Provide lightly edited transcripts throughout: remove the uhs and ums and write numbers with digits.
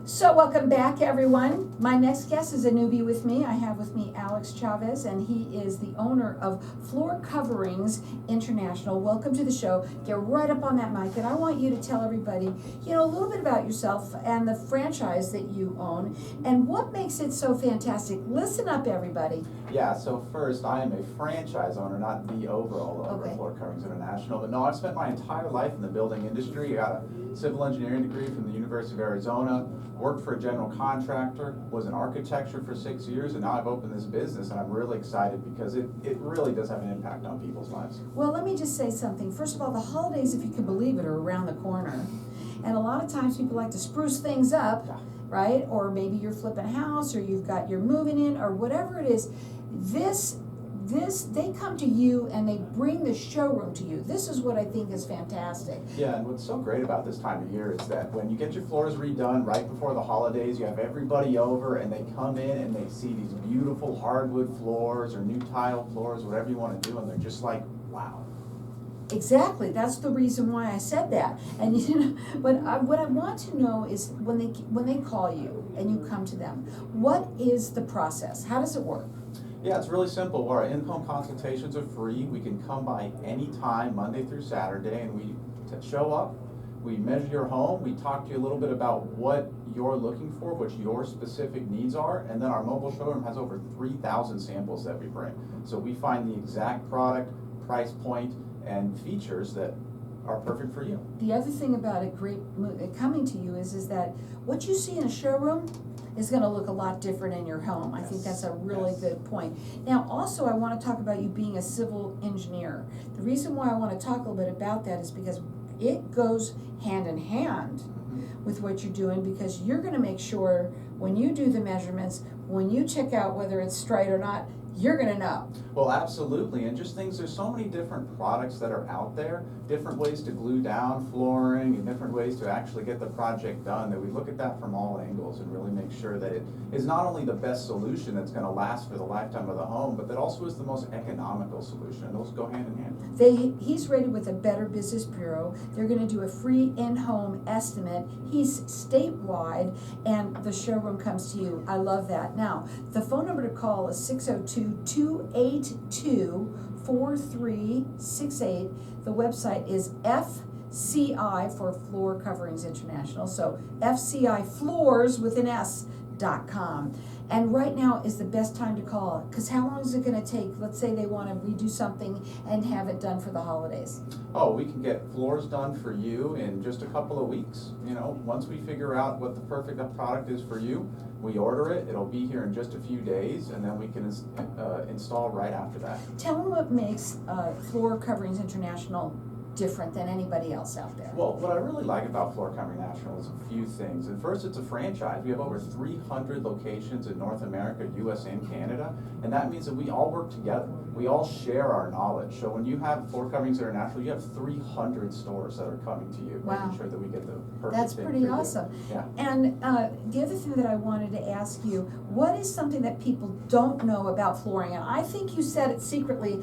So welcome back, everyone. My next guest is a newbie with me. I have with me Alex Chavez, and he is the owner of Floor Coverings International. Welcome to the show. Get right up on that mic, and I want you to tell everybody, a little bit about yourself and the franchise that you own, and what makes it so fantastic. Listen up, everybody. Yeah, so first, I am a franchise owner, not the overall owner of Floor Coverings International. But no, I've spent my entire life in the building industry. I got a civil engineering degree from the University of Arizona, worked for a general contractor, was in architecture for 6 years, and now I've opened this business, and I'm really excited because it really does have an impact on people's lives. Well, let me just say something. First of all, the holidays, if you can believe it, are around the corner. And a lot of times people like to spruce things up, right? Or maybe you're flipping a house, or you're moving in, or whatever it is. They come to you and they bring the showroom to you. This is what I think is fantastic. Yeah, and what's so great about this time of year is that when you get your floors redone right before the holidays, you have everybody over and they come in and they see these beautiful hardwood floors or new tile floors, whatever you want to do, and they're just like, wow. Exactly. That's the reason why I said that. And what I want to know is when they call you and you come to them, what is the process? How does it work? Yeah, it's really simple. Our in-home consultations are free. We can come by any time, Monday through Saturday, and we show up. We measure your home. We talk to you a little bit about what you're looking for, what your specific needs are, and then our mobile showroom has over 3,000 samples that we bring. So we find the exact product, price point, and features that are perfect for you. The other thing about coming to you is that what you see in a showroom is going to look a lot different in your home. I think that's a really good point. Now, also, I want to talk about you being a civil engineer. The reason why I want to talk a little bit about that is because it goes hand in hand with what you're doing, because you're going to make sure when you do the measurements, when you check out whether it's straight or not, you're going to know. Well, absolutely, and just there's so many different products that are out there, different ways to glue down flooring and different ways to actually get the project done, that we look at that from all angles and really make sure that it is not only the best solution that's going to last for the lifetime of the home, but that also is the most economical solution, and those go hand in hand. He's rated with a Better Business Bureau. They're going to do a free in-home estimate. He's statewide, and the showroom comes to you. I love that. Now, the phone number to call is 602-282-4368. The website is FCI for Floor Coverings International. So FCI Floors with an S.com. And right now is the best time to call, because how long is it going to take? Let's say they want to redo something and have it done for the holidays. Oh, we can get floors done for you in just a couple of weeks. Once we figure out what the perfect product is for you, we order it. It'll be here in just a few days, and then we can install right after that. Tell them what makes Floor Coverings International different than anybody else out there. Well, what I really like about Floor Covering International is a few things. And first, it's a franchise. We have over 300 locations in North America, US, and Canada, and that means that we all work together. We all share our knowledge. So when you have Floor Coverings International, you have 300 stores that are coming to you, making sure that we get the perfect That's thing pretty for awesome. you. Yeah. And the other thing that I wanted to ask you, what is something that people don't know about flooring? And I think you said it secretly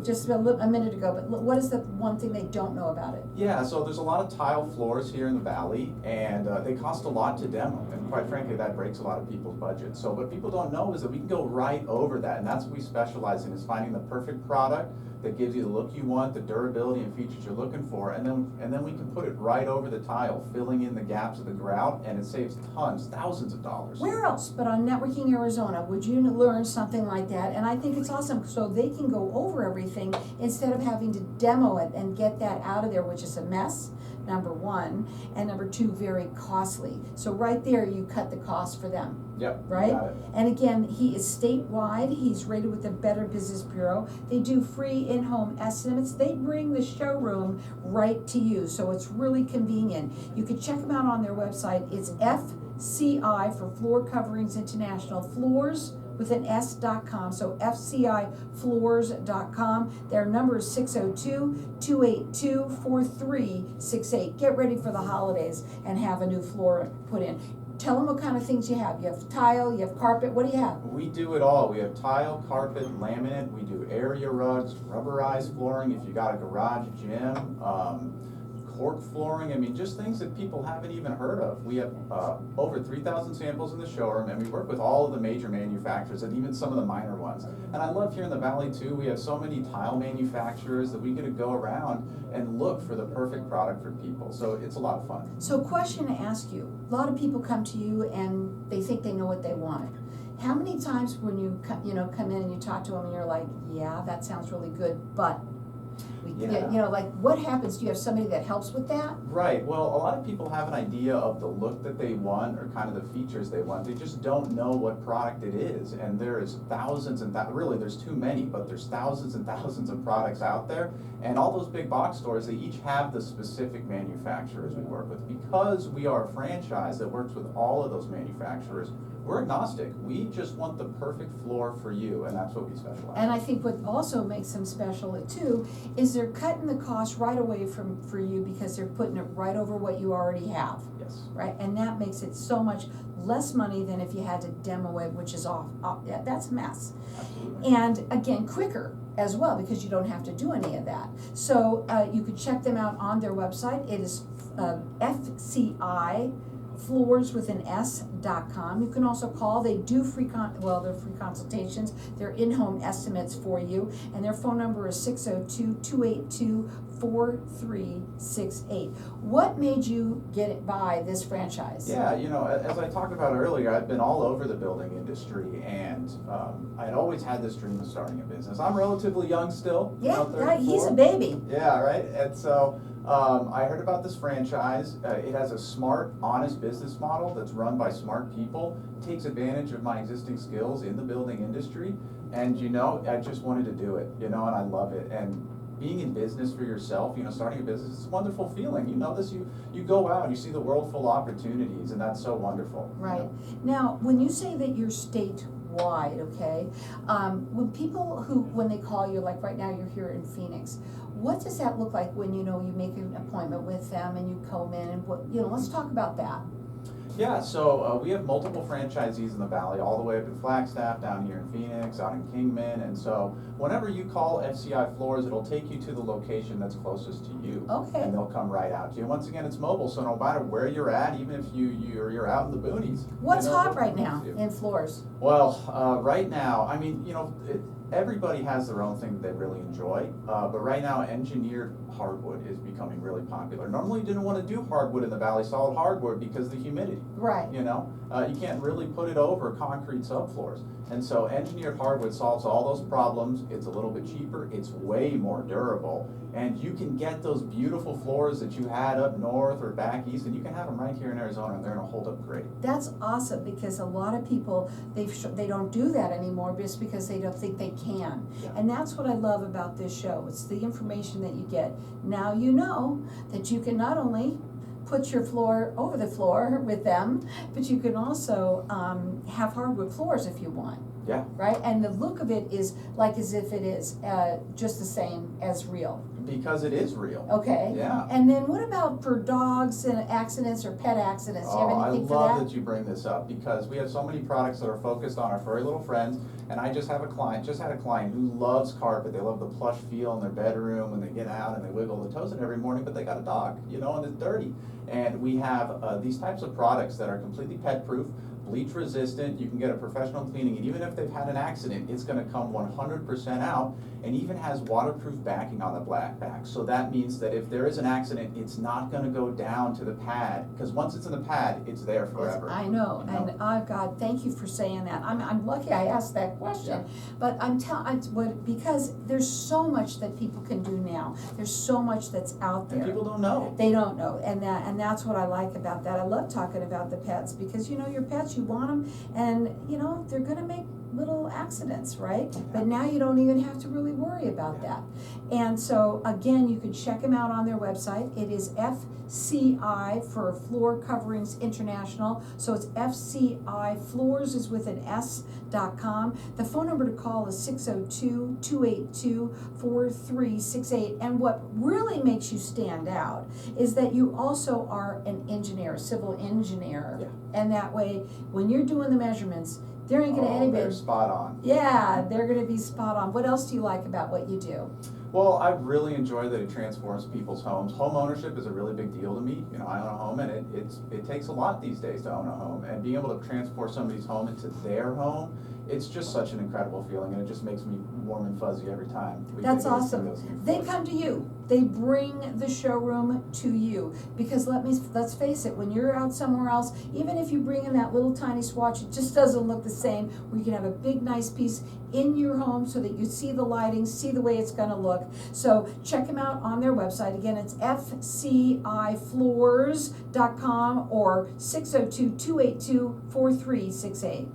just a minute ago, but what is the one thing they don't know about it? Yeah, so there's a lot of tile floors here in the valley, and they cost a lot to demo, and quite frankly that breaks a lot of people's budgets. So what people don't know is that we can go right over that, and that's what we specialize in, is finding the perfect product that gives you the look you want, the durability and features you're looking for, and then we can put it right over the tile, filling in the gaps of the grout, and it saves thousands of dollars. Where else but on Networking Arizona would you learn something like that? And I think it's awesome, so they can go over everything instead of having to demo it and get that out of there, which is a mess, number one, and number two, very costly. So right there, you cut the cost for them. Yep. Right? Got it. And again, he is statewide. He's rated with the Better Business Bureau. They do free in-home estimates. They bring the showroom right to you, so it's really convenient. You can check them out on their website. It's FCI for Floor Coverings International, floors with an S.com, so FCIfloors.com. Their number is 602-282-4368. Get ready for the holidays and have a new floor put in. Tell them what kind of things you have. You have tile, you have carpet, what do you have? We do it all. We have tile, carpet, laminate, we do area rugs, rubberized flooring if you got a garage, gym, cork flooring, I mean, just things that people haven't even heard of. We have over 3,000 samples in the showroom, and we work with all of the major manufacturers and even some of the minor ones. And I love here in the Valley too, we have so many tile manufacturers that we get to go around and look for the perfect product for people. So it's a lot of fun. So question to ask you, a lot of people come to you and they think they know what they want. How many times when you come in and you talk to them and you're like, yeah, that sounds really good, but like what happens? Do you have somebody that helps with that? Right, well, a lot of people have an idea of the look that they want or kind of the features they want. They just don't know what product it is, and there's thousands and really there's too many, but there's thousands and thousands of products out there, and all those big box stores, they each have the specific manufacturers we work with. Because we are a franchise that works with all of those manufacturers, we're agnostic. We just want the perfect floor for you, and that's what we specialize in. And I think what also makes them special too is they're cutting the cost right away for you because they're putting it right over what you already have. Yes. Right, and that makes it so much less money than if you had to demo it, which is yeah, that's a mess. Absolutely. And again, quicker as well because you don't have to do any of that. So you could check them out on their website. It is FCI floors with an S.com. You can also call. They do they're free consultations. They're in-home estimates for you, and their phone number is 602-282-4368. What made you buy this franchise? Yeah, as I talked about earlier, I've been all over the building industry, and I had always had this dream of starting a business. I'm relatively young still. Yeah, 34. he's a baby. Yeah, right. And so I heard about this franchise. It has a smart, honest business model that's run by smart people, takes advantage of my existing skills in the building industry, and I just wanted to do it, and I love it. And being in business for yourself, starting a business, it's a wonderful feeling. You go out, you see the world full of opportunities, and that's so wonderful. Right. Now, when you say that you're statewide, okay, when they call you, like right now you're here in Phoenix, what does that look like when you make an appointment with them and you come in and let's talk about that. Yeah, so we have multiple franchisees in the Valley, all the way up in Flagstaff, down here in Phoenix, out in Kingman, and so whenever you call FCI Floors, it'll take you to the location that's closest to you. Okay. And they'll come right out to you. Once again, it's mobile, so no matter where you're at, even if you're out in the boonies. What's hot right now in floors? Well, right now, everybody has their own thing that they really enjoy, but right now engineered hardwood is becoming really popular. Normally you didn't want to do hardwood in the Valley, solid hardwood, because of the humidity. Right. You can't really put it over concrete subfloors. And so engineered hardwood solves all those problems. It's a little bit cheaper, it's way more durable, and you can get those beautiful floors that you had up north or back east, and you can have them right here in Arizona, and they're gonna hold up great. That's awesome, because a lot of people, they don't do that anymore just because they don't think they can. Yeah. And that's what I love about this show. It's the information that you get. Now you know that you can not only put your floor over the floor with them, but you can also have hardwood floors if you want. Yeah. Right? And the look of it is like as if it is just the same as real. Because it is real. Okay. Yeah. And then what about for dogs and accidents or pet accidents? Do you have anything for that? I love that you bring this up, because we have so many products that are focused on our furry little friends, and I just had a client who loves carpet. They love the plush feel in their bedroom when they get out and they wiggle the toes in every morning, but they got a dog, and it's dirty. And we have these types of products that are completely pet proof, bleach resistant. You can get a professional cleaning, and even if they've had an accident, it's going to come 100% out, and even has waterproof backing on the back. So that means that if there is an accident, it's not going to go down to the pad, because once it's in the pad, it's there forever. I know. And God, thank you for saying that. I'm lucky I asked that question, but because there's so much that people can do now. There's so much that's out there. And people don't know. They don't know, and that's what I like about that. I love talking about the pets, because your pets, you want them, and they're going to make little accidents, right? But now you don't even have to really worry about that. And so again, you can check them out on their website. It is FCI for Floor Coverings International. So it's FCI Floors is with an S.com. The phone number to call is 602-282-4368. And what really makes you stand out is that you also are an engineer, a civil engineer. Yeah. And that way, when you're doing the measurements, they're They're spot on. Yeah, they're going to be spot on. What else do you like about what you do? Well, I really enjoy that it transforms people's homes. Home ownership is a really big deal to me. You know, I own a home, and it takes a lot these days to own a home. And being able to transport somebody's home into their home, it's just such an incredible feeling, and it just makes me warm and fuzzy every time. That's awesome. They come to you. They bring the showroom to you, because let's face it, when you're out somewhere else, even if you bring in that little tiny swatch, it just doesn't look the same. We can have a big nice piece in your home so that you see the lighting, see the way it's gonna look. So check them out on their website. Again, it's fcifloors.com or 602-282-4368.